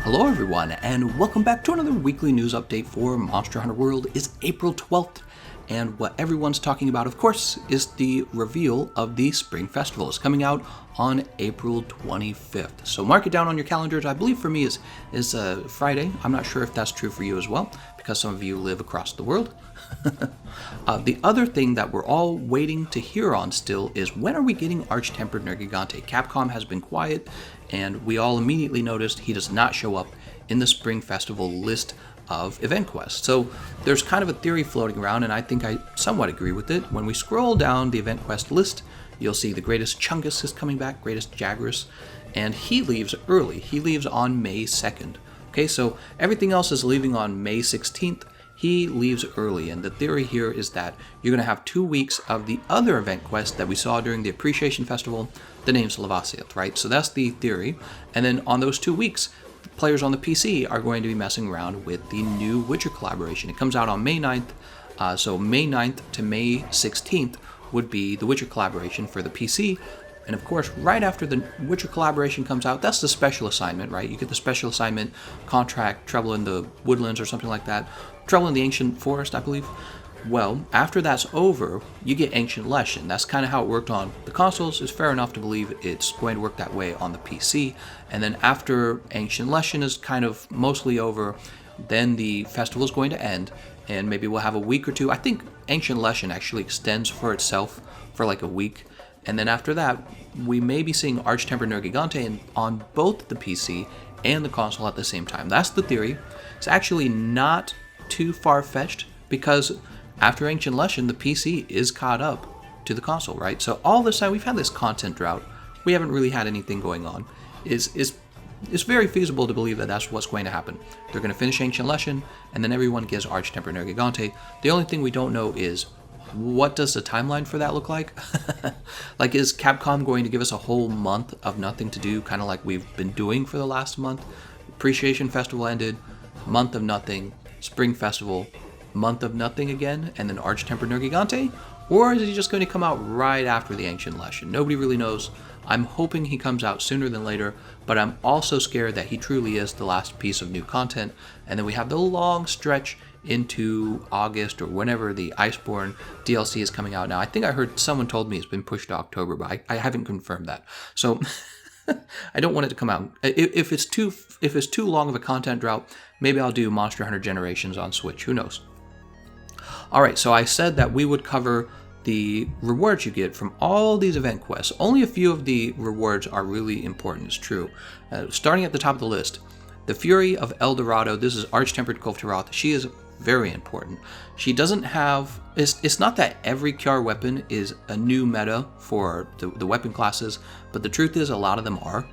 Hello everyone, and welcome back to another weekly news update for Monster Hunter World. It's April 12th, and what everyone's talking about, of course, is the reveal of the Spring Festival. It's coming out on April 25th. So mark it down on your calendars. I believe for me is Friday. I'm not sure if that's true for you as well, because some of you live across the world. The other thing that we're all waiting to hear on still is when are we getting Arch-Tempered Nergigante? Capcom has been quiet, and we all immediately noticed he does not show up in the Spring Festival list of event quests. So there's kind of a theory floating around, and I think I somewhat agree with it. When we scroll down the event quest list, you'll see the Greatest Chungus is coming back, Greatest Jagras, and he leaves early. He leaves on May 2nd. Okay, so everything else is leaving on May 16th. He leaves early, and the theory here is that you're going to have 2 weeks of the other event quest that we saw during the Appreciation Festival, the name's Lavasiot, right? So that's the theory. And then on those 2 weeks, players on the PC are going to be messing around with the new Witcher collaboration. It comes out on May 9th, so May 9th to May 16th would be the Witcher collaboration for the PC. And of course, right after the Witcher collaboration comes out, that's the special assignment, right? You get the special assignment contract, Trouble in the Woodlands or something like that. Trouble in the Ancient Forest, I believe. Well, after that's over, you get Ancient Leshen. That's kind of how it worked on the consoles. It's fair enough to believe it's going to work that way on the PC. And then after Ancient Leshen is kind of mostly over, then the festival is going to end, and maybe we'll have a week or two. I think Ancient Leshen actually extends for itself for like a week. And then after that, we may be seeing Arch-Tempered Nergigante on both the PC and the console at the same time. That's the theory. It's actually not too far-fetched, because after Ancient Leshen, the PC is caught up to the console, right? So all this time, we've had this content drought. We haven't really had anything going on. It's very feasible to believe that that's what's going to happen. They're going to finish Ancient Leshen, and then everyone gets Arch-Tempered Nergigante. The only thing we don't know is, what does the timeline for that look like? Like, is Capcom going to give us a whole month of nothing to do, kind of like we've been doing for the last month? Appreciation Festival ended, month of nothing, Spring Festival, month of nothing again, and then Arch-Tempered Nergigante? Or is he just going to come out right after the Ancient Leshen? Nobody really knows. I'm hoping he comes out sooner than later, but I'm also scared that he truly is the last piece of new content, and then we have the long stretch into August or whenever the Iceborne DLC is coming out. Now, I think I heard someone told me it's been pushed to October, but I haven't confirmed that. So I don't want it to come out. If it's too long of a content drought, maybe I'll do Monster Hunter Generations on Switch. Who knows? All right, so I said that we would cover the rewards you get from all these event quests. Only a few of the rewards are really important, it's true. Starting at the top of the list, the Fury of El Dorado. This is Arch-Tempered Kulftaroth. She is very important. She doesn't have... It's not that every Kiar weapon is a new meta for the weapon classes, but the truth is a lot of them are.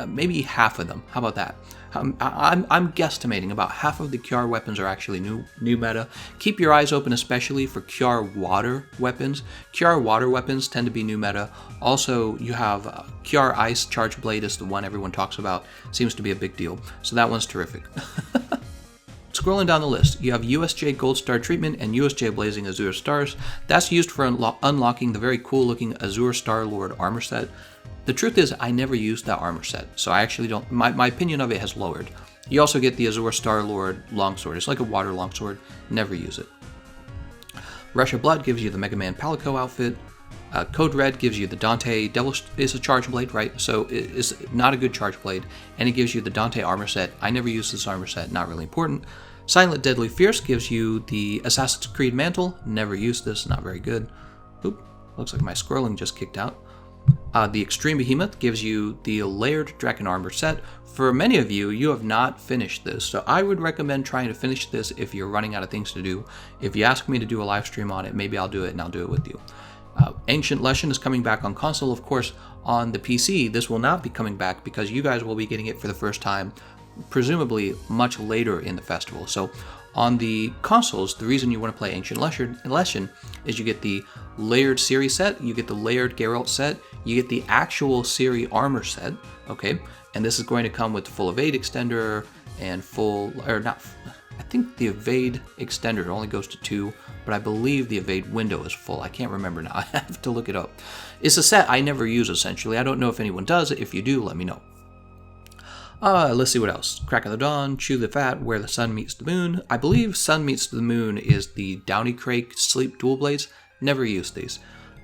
Maybe half of them. How about that? I'm guesstimating about half of the Kiar weapons are actually new meta. Keep your eyes open, especially for Kiar water weapons. Kiar water weapons tend to be new meta. Also, you have Kiar Ice Charge Blade is the one everyone talks about. Seems to be a big deal. So that one's terrific. Scrolling down the list, you have USJ Gold Star Treatment and USJ Blazing Azure Stars. That's used for unlocking the very cool looking Azure Star Lord armor set. The truth is, I never used that armor set, so I actually don't... My opinion of it has lowered. You also get the Azure Star Lord longsword. It's like a water longsword. Never use it. Rush of Blood gives you the Mega Man Palico outfit. Code Red gives you the Dante Devil... It's a charge blade, right? So it's not a good charge blade, and it gives you the Dante armor set. I never use this armor set. Not really important. Silent Deadly Fierce gives you the Assassin's Creed Mantle. Never used this. Not very good. Oop. Looks like my scrolling just kicked out. The Extreme Behemoth gives you the Layered Draken Armor set. For many of you, you have not finished this, so I would recommend trying to finish this if you're running out of things to do. If you ask me to do a live stream on it, maybe I'll do it and I'll do it with you. Ancient Leshen is coming back on console. Of course, on the PC, this will not be coming back because you guys will be getting it for the first time, presumably much later in the festival. So on the consoles, the reason you want to play Ancient Leshen is you get the layered Ciri set, you get the layered Geralt set, you get the actual Ciri armor set, okay? And this is going to come with full evade extender and full, or not, I think the evade extender only goes to 2, but I believe the evade window is full. I can't remember now. I have to look it up. It's a set I never use, essentially. I don't know if anyone does. If you do, let me know. Let's see what else. Crack of the Dawn, Chew the Fat, Where the Sun Meets the Moon. I believe Sun Meets the Moon is the Downy Crake Sleep Dual Blades. Never used these.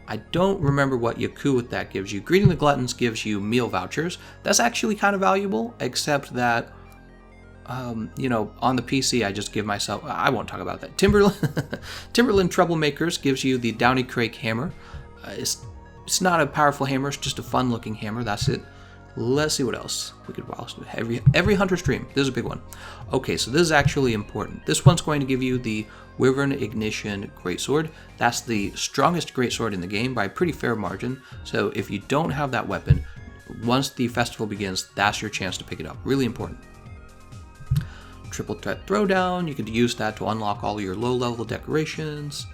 I don't remember what Yaku with that gives you. Greeting the Gluttons gives you meal vouchers. That's actually kind of valuable, except that, on the PC, I just give myself... I won't talk about that. Timberland Troublemakers gives you the Downy Crake Hammer. It's not a powerful hammer, it's just a fun-looking hammer. That's it. Let's see what else we could every hunter stream. This is a big one. Okay, so this is actually important. This one's going to give you the Wyvern Ignition Greatsword. That's the strongest greatsword in the game by a pretty fair margin. So if you don't have that weapon, once the festival begins, that's your chance to pick it up. Really important. Triple Threat Throwdown. You could use that to unlock all your low-level decorations.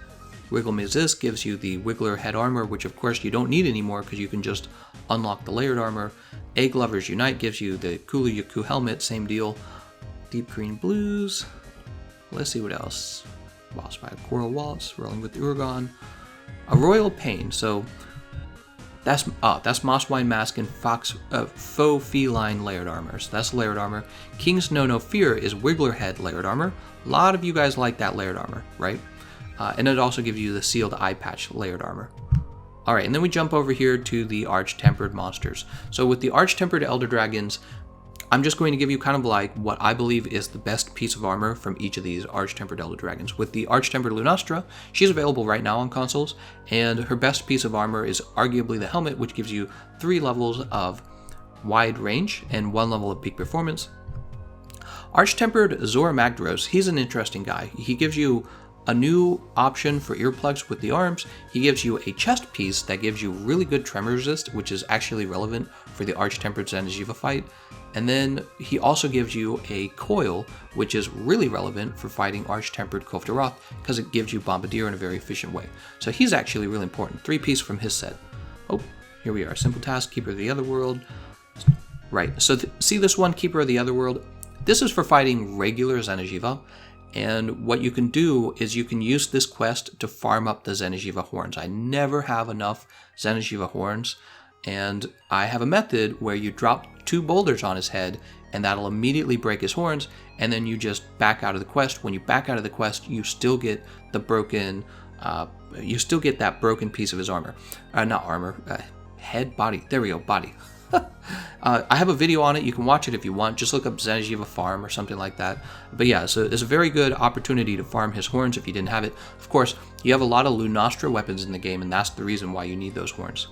Wiggle Resist gives you the Wiggler Head Armor, which of course you don't need anymore because you can just unlock the layered armor. Egg Lovers Unite gives you the Kulu Yaku Helmet, same deal. Deep Green Blues. Let's see what else. Waltz by Coral Waltz, Rolling with Uragon. A Royal Pain, so that's Mosswine Mask and Faux Feline Layered Armor. So that's layered armor. King's No Fear is Wiggler Head Layered Armor. A lot of you guys like that layered armor, right? And it also gives you the Sealed Eye Patch layered armor. Alright, and then we jump over here to the Arch-Tempered monsters. So with the Arch-Tempered Elder Dragons, I'm just going to give you kind of like what I believe is the best piece of armor from each of these Arch-Tempered Elder Dragons. With the Arch-Tempered Lunastra, she's available right now on consoles, and her best piece of armor is arguably the helmet, which gives you 3 levels of wide range and 1 level of peak performance. Arch-Tempered Zora Magdaros, he's an interesting guy. He gives you a new option for earplugs with the arms. He gives you a chest piece that gives you really good tremor resist, which is actually relevant for the Arch-Tempered Zenziva fight. And then he also gives you a coil, which is really relevant for fighting Arch-Tempered Koftaroth because it gives you Bombardier in a very efficient way. So he's actually really important. 3-piece from his set. Oh, here we are. Simple Task, Keeper of the Otherworld. Right, so see this one, Keeper of the Otherworld? This is for fighting regular Zenziva. And what you can do is you can use this quest to farm up the Zenziva horns. I never have enough Zenziva horns, and I have a method where you drop 2 boulders on his head, and that'll immediately break his horns, and then you just back out of the quest. When you back out of the quest, you still get the broken, that broken piece of his armor. Not armor, head, body. There we go, body. I have a video on it. You can watch it if you want. Just look up Zenziva Farm or something like that. But yeah, so it's a very good opportunity to farm his horns if you didn't have it. Of course, you have a lot of Lunastra weapons in the game, and that's the reason why you need those horns.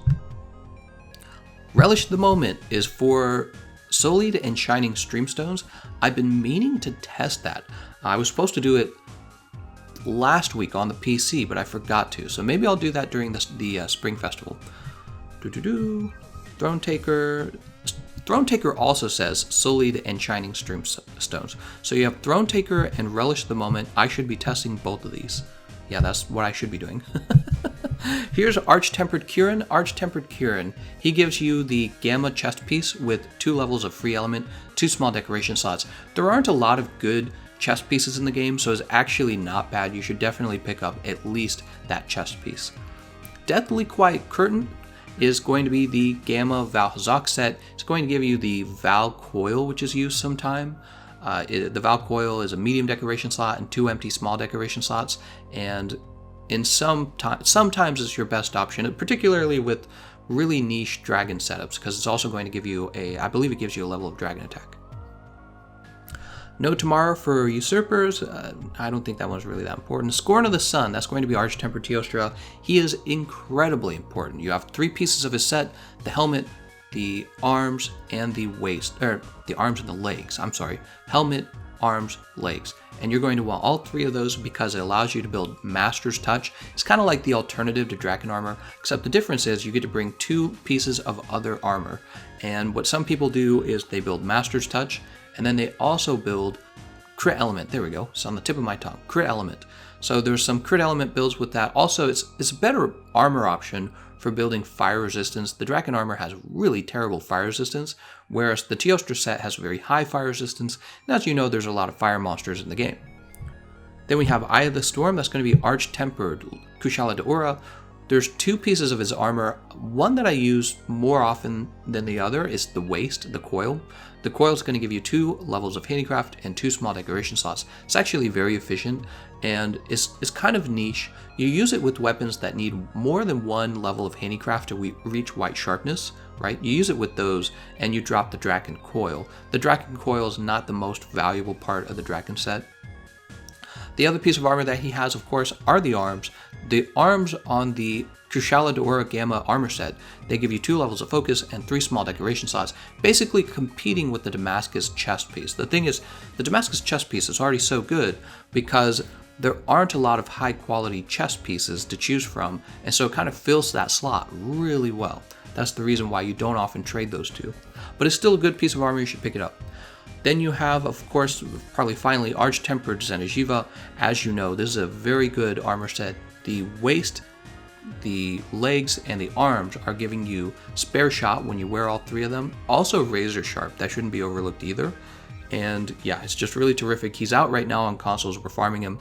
Relish the Moment is for Solid and Shining Streamstones. I've been meaning to test that. I was supposed to do it last week on the PC, but I forgot to. So maybe I'll do that during the Spring Festival. Throne Taker also says Solid and Shining Streamstones. So you have Throne Taker and Relish the Moment. I should be testing both of these. Yeah, that's what I should be doing. Here's Arch-Tempered Kirin. Arch-Tempered Kirin, he gives you the Gamma chest piece with 2 levels of free element, 2 small decoration slots. There aren't a lot of good chest pieces in the game, so it's actually not bad. You should definitely pick up at least that chest piece. Deathly Quiet Curtain is going to be the Gamma Val Hazak set. It's going to give you the Val Coil, which is used sometime. The Val Coil is a medium decoration slot and 2 empty small decoration slots, and in sometimes it's your best option, particularly with really niche dragon setups, because it's also going to give you I believe it gives you a level of dragon attack. No Tomorrow for Usurpers. I don't think that one's really that important. Scorn of the Sun, that's going to be Arch-Tempered Teostra. He is incredibly important. You have 3 pieces of his set: the helmet, the arms, and the waist, or the arms and the legs. I'm sorry. Helmet, arms, legs. And you're going to want all 3 of those because it allows you to build Master's Touch. It's kind of like the alternative to Draken Armor, except the difference is you get to bring 2 pieces of other armor. And what some people do is they build Master's Touch, and then they also build Crit Element. There we go. It's on the tip of my tongue. Crit Element. So there's some Crit Element builds with that. Also, it's a better armor option for building fire resistance. The Draken Armor has really terrible fire resistance, whereas the Teostra set has very high fire resistance. And as you know, there's a lot of fire monsters in the game. Then we have Eye of the Storm. That's going to be Arch-Tempered Kushala Daora. There's two pieces of his armor. One that I use more often than the other is the waist, the coil. The coil is going to give you 2 levels of handicraft and 2 small decoration slots. It's actually very efficient and it's kind of niche. You use it with weapons that need more than 1 level of handicraft to reach white sharpness, right? You use it with those and you drop the Draken coil. The Draken coil is not the most valuable part of the Draken set. The other piece of armor that he has, of course, are the arms. The arms on the Kushala Daora Gamma armor set, they give you 2 levels of focus and 3 small decoration slots, basically competing with the Damascus chest piece. The thing is, the Damascus chest piece is already so good because there aren't a lot of high quality chest pieces to choose from, and so it kind of fills that slot really well. That's the reason why you don't often trade those two. But it's still a good piece of armor, you should pick it up. Then you have, of course, probably finally, Arch-Tempered Zenigeva. As you know, this is a very good armor set. The waist, the legs, and the arms are giving you spare shot when you wear all 3 of them. Also razor sharp, that shouldn't be overlooked either. And yeah, it's just really terrific. He's out right now on consoles, we're farming him.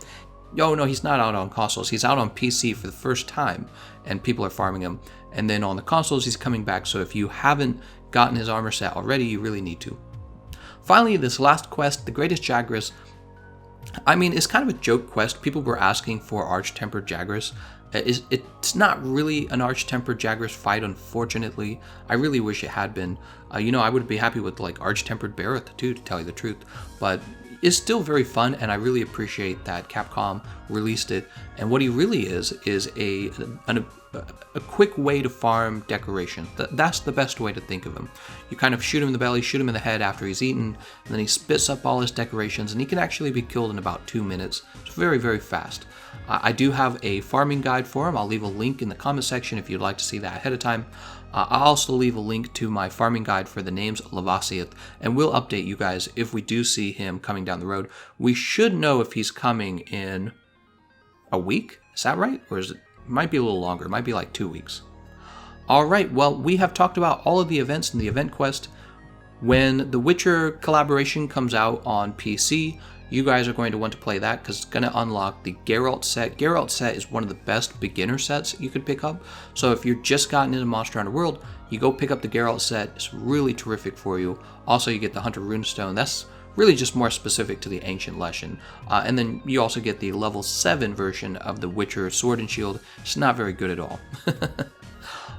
Oh no, he's not out on consoles. He's out on PC for the first time, and people are farming him. And then on the consoles, he's coming back, so if you haven't gotten his armor set already, you really need to. Finally, this last quest, the Greatest Jagras. I mean, it's kind of a joke quest. People were asking for Arch-Tempered Jagras. It's not really an Arch-Tempered Jagras fight, unfortunately. I really wish it had been. I would be happy with like Arch-Tempered Barret too, to tell you the truth. But it's still very fun, and I really appreciate that Capcom released it. And what he really is a quick way to farm decoration. That's the best way to think of him. You kind of shoot him in the belly, shoot him in the head after he's eaten, and then he spits up all his decorations, and he can actually be killed in about 2 minutes. It's very, very fast. I do have a farming guide for him. I'll leave a link in the comment section if you'd like to see that ahead of time. I'll also leave a link to my farming guide for the names Lavasiath, and we'll update you guys if we do see him coming down the road. We should know if he's coming in a week. Is that right? Or is it might be a little longer. It might be like 2 weeks. All right, well, we have talked about all of the events in the event quest. When the Witcher collaboration comes out on PC, you guys are going to want to play that because it's going to unlock the Geralt set. Geralt set is one of the best beginner sets you could pick up. So if you're just gotten into Monster Hunter World, you go pick up the Geralt set. It's really terrific for you. Also, you get the Hunter Runestone. That's really just more specific to the Ancient Leshen. And then you also get the level 7 version of the Witcher Sword and Shield. It's not very good at all.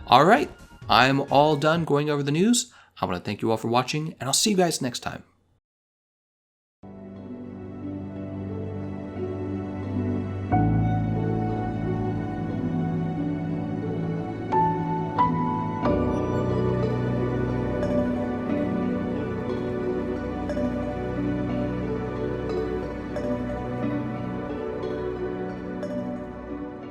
All right, I'm all done going over the news. I want to thank you all for watching, and I'll see you guys next time.